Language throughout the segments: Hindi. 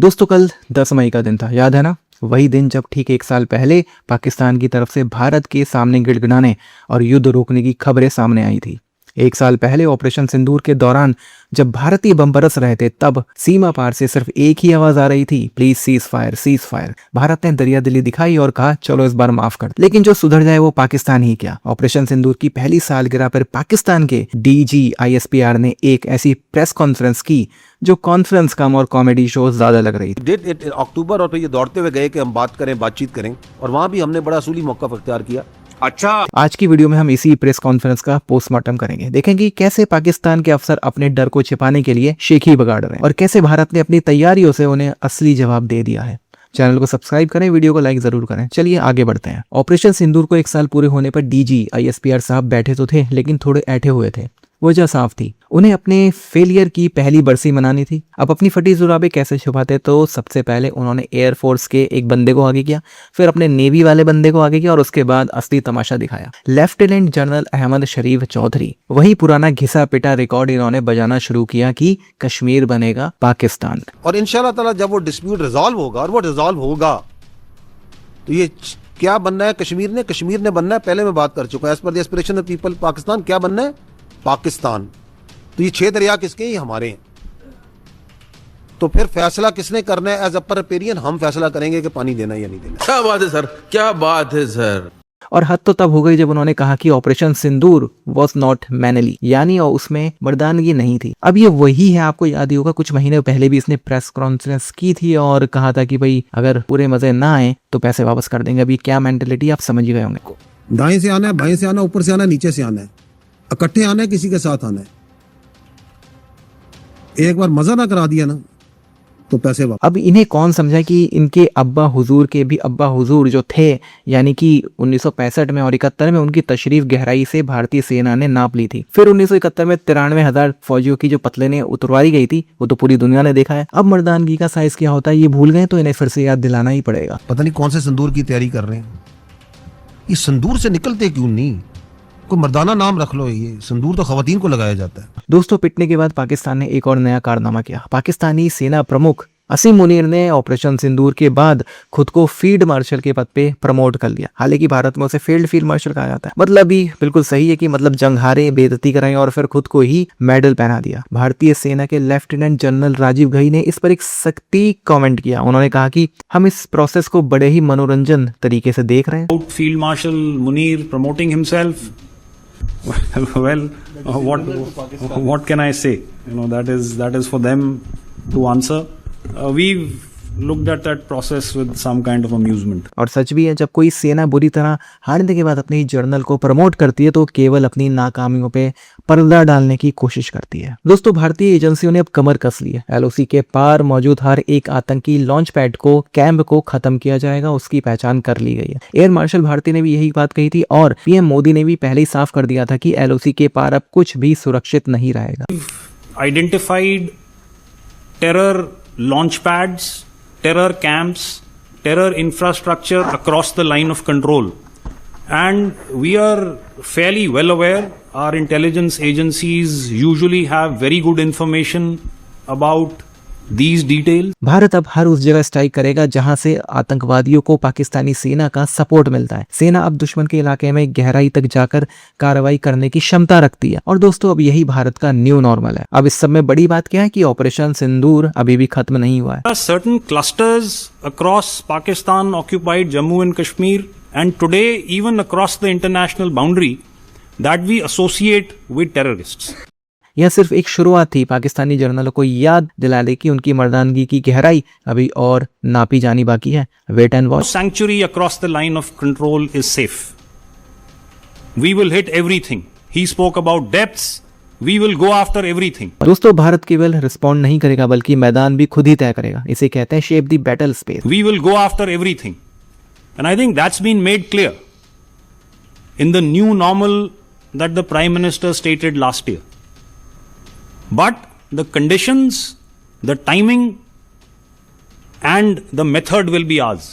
दोस्तों कल 10 मई का दिन था, याद है ना? वही दिन जब ठीक 1 साल पहले पाकिस्तान की तरफ से भारत के सामने गिड़गिड़ाने और युद्ध रोकने की खबरें सामने आई थी। 1 साल पहले ऑपरेशन सिंदूर के दौरान जब भारतीय बम बरस रहे थे, तब सीमा पार से सिर्फ एक ही आवाज आ रही थी, please cease fire, cease fire. Bharat ने दरिया दिली दिखाई और कहा चलो इस बार माफ कर। लेकिन जो सुधर जाए वो पाकिस्तान ही क्या। ऑपरेशन सिंदूर की पहली सालगिरह पर पाकिस्तान के डीजी ISPR ने एक ऐसी प्रेस कॉन्फ्रेंस की जो कॉन्फ्रेंस कम और कॉमेडी शो ज्यादा लग रही थी। अक्टूबर और तो ये दौड़ते हुए गए कि हम बातचीत करें, और वहां भी हमने बड़ा असूली मौका अख्तियार किया। अच्छा, आज की वीडियो में हम इसी प्रेस कॉन्फ्रेंस का पोस्टमार्टम करेंगे। देखेंगे कैसे पाकिस्तान के अफसर अपने डर को छिपाने के लिए शेखी बगाड़ रहे हैं और कैसे भारत ने अपनी तैयारियों से उन्हें असली जवाब दे दिया है। चैनल को सब्सक्राइब करें, वीडियो को लाइक जरूर करें। चलिए आगे बढ़ते हैं। ऑपरेशन सिंदूर को 1 साल पूरे होने पर डीजी ISPR साहब बैठे तो थे, लेकिन थोड़े ऐठे हुए थे। वजह साफ थी, उन्हें अपने फेलियर की पहली बरसी मनानी थी। अब अपनी फटी जुराबें कैसे छुपाते, तो सबसे पहले उन्होंने एयरफोर्स के एक बंदे को आगे किया, फिर अपने नेवी वाले बंदे को आगे किया और उसके बाद असली तमाशा दिखाया। लेफ्टिनेंट जनरल अहमद शरीफ चौधरी, वही पुराना घिसा पिटा रिकॉर्ड इन्होंने बजाना शुरू किया कि कश्मीर बनेगा पाकिस्तान। और इंशाल्लाह ताला जब वो डिस्प्यूट रिजॉल्व होगा, और वो रिजॉल्व होगा, तो ये क्या बनना है कश्मीर ने बनना है। पहले मैं बात कर चुका हूं, एज पर the aspiration of people Pakistan क्या बनना है, पाकिस्तान। तो ये 6 दरिया किसके, ये हमारे हैं। तो फिर फैसला किसने करना है? एज अपर रिपेरियन हम फैसला करेंगे कि पानी देना है या नहीं देना। क्या बात है सर, क्या बात है सर। और हद तो तब हो गई जब उन्होंने कहा कि operation Sindoor was not manly, यानी और उसमें मर्दानगी नहीं थी। अब ये वही है, आपको याद ही होगा कुछ महीने पहले भी इसने प्रेस कॉन्फ्रेंस की थी और कहा था कि भाई अगर पूरे मजे ना आए तो पैसे वापस कर देंगे। अभी क्या मेंटेलिटी आप समझ ही गए होंगे। दाएं से आना है, बाएं से आना है, ऊपर से आना है, नीचे से आना है, इकट्ठे आना है, किसी के साथ आना है। एक बार मजा ना करा दिया ना तो पैसे वापस। अब इन्हें कौन समझा कि इनके अब्बा हुजूर के भी अब्बा हुजूर जो थे, यानी कि 1965 में और 71 में उनकी तशरीफ गहराई से भारतीय सेना ने नाप ली थी। फिर 1971 में 93,000 फौजियों की जो पतले ने उतरवाई गई थी, वो तो पूरी दुनिया ने देखा है। अब मर्दानगी का साइज क्या होता है ये भूल गए, तो इन्हें फिर से याद दिलाना ही पड़ेगा। पता नहीं कौन से संदूर की तैयारी कर रहे हैं। ये संदूर से निकलते क्यों नहीं? कोई मर्दाना नाम रख लो। ये संदूर तो खवातीन को लगाया जाता है। दोस्तों पिटने के बाद पाकिस्तान ने एक और नया कारनामा किया। पाकिस्तानी सेना प्रमुख असीम मुनीर ने ऑपरेशन सिंदूर के बाद खुद को फील्ड मार्शल के पद पे प्रमोट कर लिया। हालांकि भारत में उसे फील्ड मार्शल कहा जाता है। मतलब भी बिल्कुल सही है कि मतलब जंग हारे, बेइज्जती कराई और फिर खुद को ही मेडल पहना दिया। भारतीय सेना के लेफ्टिनेंट जनरल राजीव घई ने इस पर एक सख्ती कमेंट किया। उन्होंने कहा कि हम इस प्रोसेस को बड़े ही मनोरंजन तरीके से देख रहे हैं। Field marshal Munir promoting himself, well, what can I say? You know, that is for them to answer. We've looked at that process with some kind of amusement. और सच भी है, जब कोई सेना बुरी तरह हारने के बाद अपने जर्नल को प्रमोट करती है तो केवल अपनी नाकामियों पे पर्दा डालने की कोशिश करती है। दोस्तों भारतीय एजेंसियों ने अब कमर कस ली है। LOC के पार मौजूद हर एक आतंकी लॉन्च पैड को, कैंप को खत्म किया जाएगा, उसकी पहचान कर ली गई है। एयर मार्शल भारती ने भी यही बात कही थी और PM मोदी ने भी पहले ही साफ कर दिया था कि LOC के पार अब कुछ भी सुरक्षित नहीं रहेगा। Identified terror launch pads, terror camps, terror infrastructure across the line of control. And we are fairly well aware, our intelligence agencies usually have very good information about these details. Bharat अब हर उस जगह स्ट्राइक करेगा जहां से आतंकवादियों को पाकिस्तानी सेना का सपोर्ट मिलता है। सेना अब दुश्मन के इलाके में गहराई तक जाकर कार्रवाई करने की क्षमता रखती है। और दोस्तों अब यही भारत का न्यू नॉर्मल है। अब इस सब में बड़ी बात क्या है कि ऑपरेशन सिंदूर अभी भी खत्म नहीं हुआ है। There are certain clusters across Pakistan occupied Jammu and Kashmir and today even across the international boundary that we associate with terrorists. यह सिर्फ एक शुरुआत थी। पाकिस्तानी जर्नलों को याद दिला दे कि उनकी मर्दानगी की गहराई अभी और नापी जानी बाकी है। Wait and watch. Sanctuary across the line of control is safe. We will hit everything. He spoke about depths. We will go after everything. दोस्तों भारत केवल रिस्पॉन्ड नहीं करेगा बल्कि मैदान भी खुद ही तय करेगा। इसे कहते हैं shape the battle space. We will go after everything. And I think that's been made clear in the new normal that the Prime Minister stated last year. But the conditions, the timing and the method will be ours.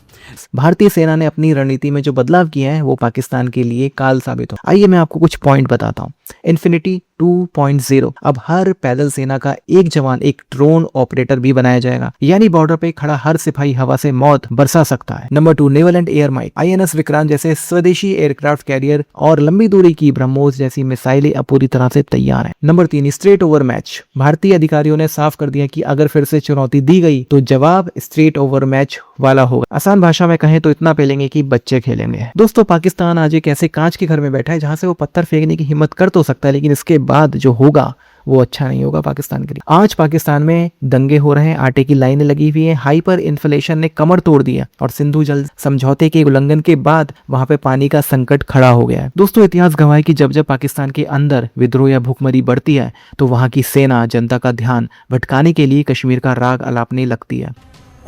भारतीय सेना ने अपनी रणनीति में जो बदलाव किया है वो पाकिस्तान के लिए काल साबित हो। आइए मैं आपको कुछ पॉइंट बताता हूँ। इन्फिनिटी 2.0। अब हर पैदल सेना का एक जवान एक ड्रोन ऑपरेटर भी बनाया जाएगा, यानी बॉर्डर पे खड़ा हर सिपाही हवा से मौत बरसा सकता है। Number 2, naval and air might. INS Vikrant जैसे स्वदेशी एयरक्राफ्ट कैरियर और लंबी दूरी की ब्रह्मोस जैसी मिसाइलें अब पूरी तरह से तैयार हैं। Number 3, straight over match. भारतीय अधिकारियों ने साफ कर दिया कि अगर फिर से चुनौती दी गई तो जवाब स्ट्रेट ओवर मैच वाला होगा। आसान भाषा में कहें तो इतना पेलेंगे कि बच्चे खेलेंगे। दोस्तों, पाकिस्तान आज एक ऐसे कांच के घर में बैठा है जहां से वो पत्थर फेंकने की हिम्मत कर तो सकता है, लेकिन इसके बाद जो होगा वो अच्छा नहीं होगा पाकिस्तान के लिए। आज पाकिस्तान में दंगे हो रहे हैं, आटे की लाइनें लगी हुई हैं, हाइपर इन्फ्लेशन ने कमर तोड़ दिया और सिंधु जल समझौते के उल्लंघन के बाद वहां पे पानी का संकट खड़ा हो गया है। दोस्तों, इतिहास गवाह है कि जब जब पाकिस्तान के अंदर विद्रोह या भूखमरी बढ़ती है तो वहां की सेना जनता का ध्यान भटकाने के लिए कश्मीर का राग अलापने लगती है।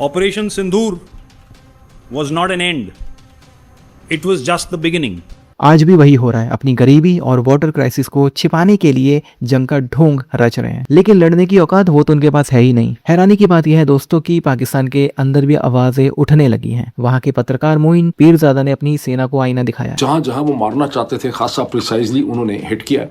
Operation Sindoor was not an end. It was just the beginning. आज भी वही हो रहा है, अपनी गरीबी और वाटर क्राइसिस को छिपाने के लिए जंग का ढोंग रच रहे हैं, लेकिन लड़ने की औकात वो तो उनके पास है ही नहीं। हैरानी की बात यह है दोस्तों कि पाकिस्तान के अंदर भी आवाजें उठने लगी हैं। वहां के पत्रकार मोइन पीरजादा ने अपनी सेना को आईना दिखाया। जहां जहां वो मारना चाहते थे खासा प्रिसाइजली उन्होंने हिट किया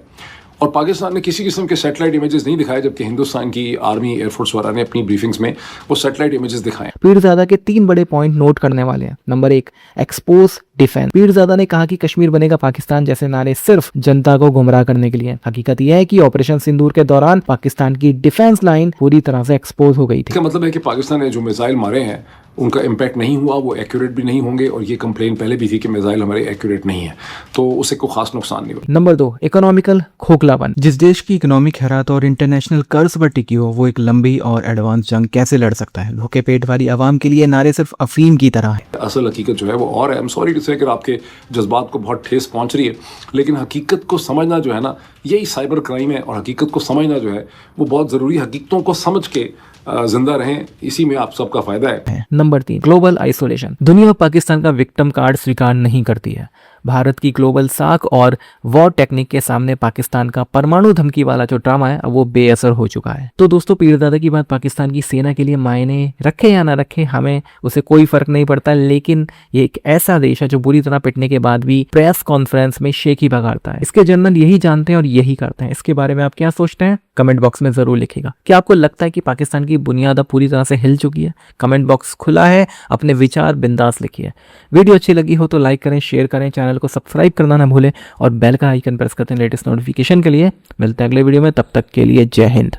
और पाकिस्तान ने किसी किस्म के सैटेलाइट इमेजेस नहीं दिखाए, जबकि हिंदुस्तान की आर्मी एयरफोर्स वाला ने अपनी ब्रीफिंग्स में वो सैटेलाइट इमेजेस दिखाए। पीरजादा के 3 बड़े पॉइंट नोट करने वाले हैं। Number 1, expose defence. पीरजादा ने कहा कि कश्मीर बनेगा पाकिस्तान जैसे नारे सिर्फ जनता को गुमराह करने के लिए। हकीकत यह है कि ऑपरेशन सिंदूर के दौरान पाकिस्तान की डिफेंस लाइन पूरी तरह से एक्सपोज हो गई थी। इसका मतलब है कि पाकिस्तान ने जो मिसाइल मारे हैं उनका इम्पैक्ट नहीं हुआ, वो एक्यूरेट भी नहीं होंगे, और ये कंप्लेन पहले भी थी कि मिसाइल हमारे एक्यूरेट नहीं है, तो उससे कोई खास नुकसान नहीं हुआ। नंबर 2, इकोनॉमिकल खोखलापन। जिस देश की इकोनॉमिक हैरात और इंटरनेशनल कर्ज पर टिकी हो वो एक लंबी और एडवांस जंग कैसे लड़ सकता है? भूखे पेट वाली आवाम के लिए नारे सिर्फ अफीम की तरह है। असल हकीकत जो है वो और है। आई एम सॉरी टू से कि आपके जज्बात को बहुत ठेस पहुंच रही है, लेकिन हकीकत को समझना जो है ना, यही साइबर क्राइम है, और हकीकत को समझना जो है वो बहुत ज़रूरी। हकीकतों को समझ के जिंदा रहें, इसी में आप सबका फायदा है। Number 3, global isolation. दुनिया पाकिस्तान का विक्टिम कार्ड स्वीकार नहीं करती है। भारत की ग्लोबल साख और वॉर टेक्निक के सामने पाकिस्तान का परमाणु धमकी वाला जो ड्रामा है अब वो बेअसर हो चुका है। तो दोस्तों, पीरदादा की बात पाकिस्तान की सेना के लिए मायने रखे या ना रखे हमें उसे कोई फर्क नहीं पड़ता, लेकिन ये एक ऐसा देश है जो बुरी तरह पिटने के बाद भी प्रेस कॉन्फ्रेंस में शेख ही बगाड़ता है। इसके जनरल यही जानते हैं और यही करते हैं। इसके बारे में आप क्या सोचते हैं? कमेंट बॉक्स में जरूर लिखिएगा। क्या आपको लगता है कि पाकिस्तान की बुनियाद अब पूरी तरह से हिल चुकी है? कमेंट बॉक्स खुला है, अपने विचार बिंदास लिखिए। वीडियो अच्छी लगी हो तो लाइक करें, शेयर करें, चैनल को सब्सक्राइब करना ना भूलें और बेल का आइकन प्रेस करते हैं लेटेस्ट नोटिफिकेशन के लिए। मिलते हैं अगले वीडियो में, तब तक के लिए जय हिंद।